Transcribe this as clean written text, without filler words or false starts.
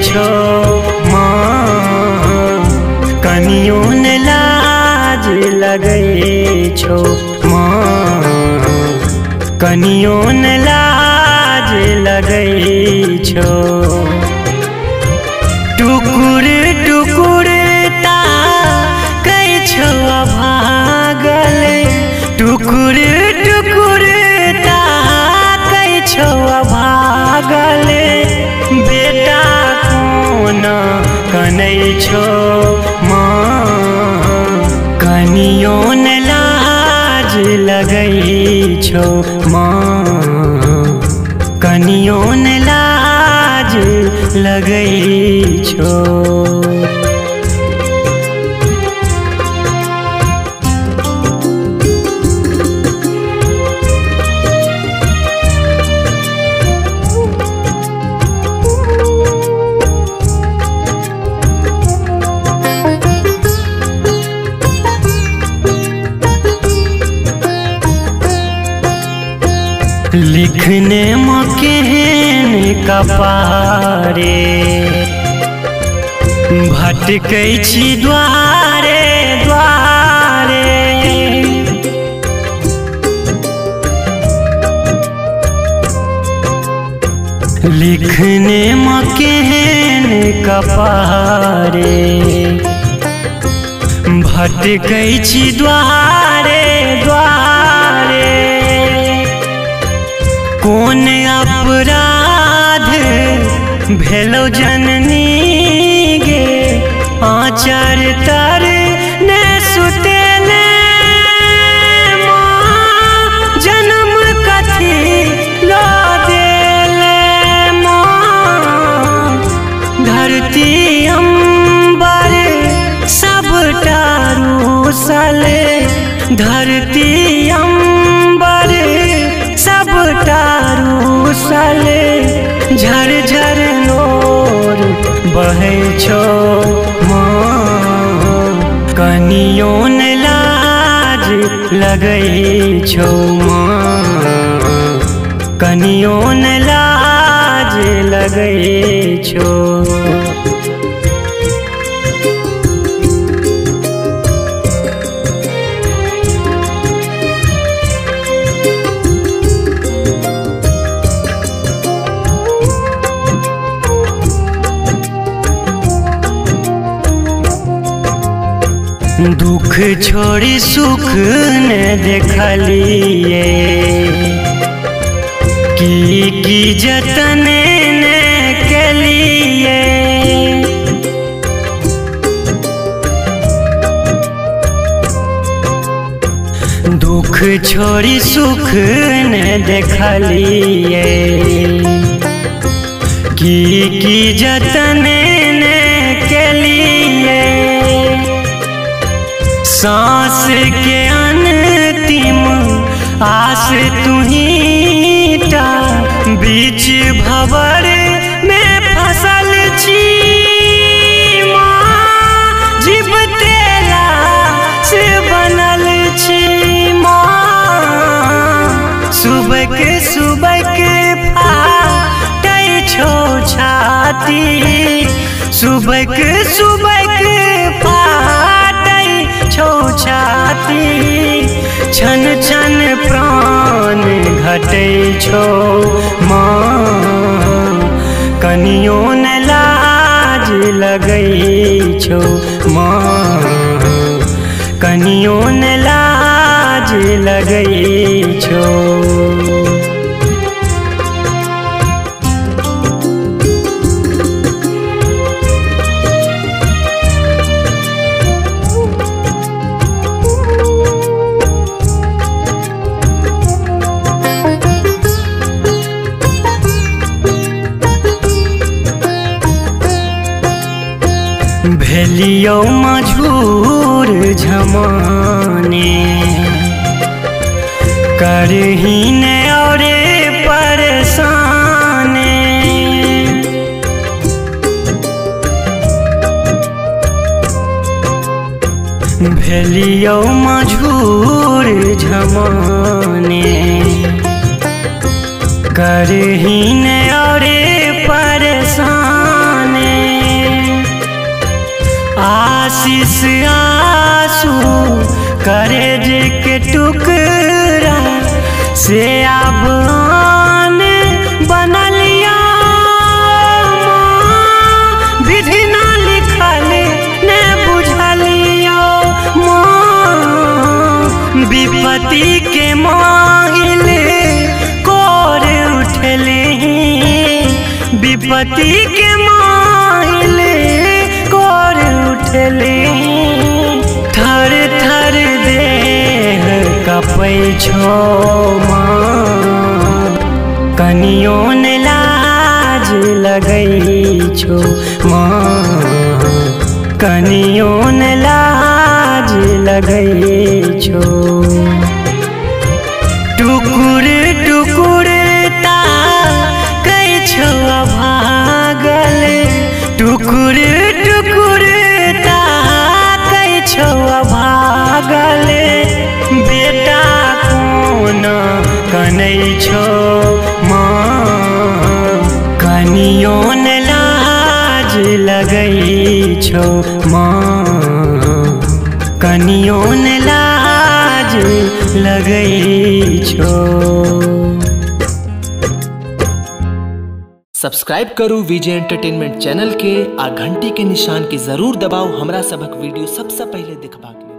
छो माँ कनियो ने लाज लगै छो माँ कनियो ने लाज लगै छो। टुकुर टुकुर ताकै छो भागल टुकुर टुकुर ताकै छो भागल बेटा कोना कनै छो माँ कनियो ने लाज लगै छो माँ कनियो ने लाज लगै छो। लिखने मकेन कपारे भटकै छी द्वारे द्वारे लिखने मकेन कपारे भटकै छी द्वारे द्वारे। कोन अपराध भेलो जननी गे आचार तर ने सुतेले माँ जन्म कथी लो देले माँ धरती अंबर सबटा रूसले धरती अंबर सबटा रूसले झर झर नोर बहै छो माँ कनियो ने लाज लगै छो माँ कनियो ने लाज लगै छो। दुख छोड़ी सुख ने देखलिए की जतन ने केलिए दुख छोड़ी सुख ने देखलिए की जतन ने केलिए। सांस के अंतिम आस तुही टा बीच भंवर में फसल छी माँ जीव तेरा से बनल छी माँ सुबह के फाटै छो छाती सुबह के छाती छन छन प्राण घटै छो माँ कनियो ने लाज लगै छो माँ कनियो ने लाज लगै छो। भेलियो मजबूर झमाने करहीन और परेशाने भेलियो मजबूर झमाने करहीन और परेशाने आशीष आंसू करेज के टुकड़ा से अब आने बनलिया विधि ना लिखल ने बुझलियो विपत्ति के माहिले कोर उठले विपत्ति के माहिले कोर उठले थर थर देह कपै छो कनियों ने लाज लगई छो कनियों ने लाज लगई छो टुकुर टुकुर ता कई छो भागल टुकुर टुकुर ता कई छो भागल बेटा कौन कनै छो कनियों ने लाज लगई छो कनियों ने लाज लगई छो। सब्सक्राइब करू विजय एंटरटेनमेंट चैनल के आ घंटी के निशान के जरूर दबाओ हमरा सबक वीडियो सबसे पहले देखबाक।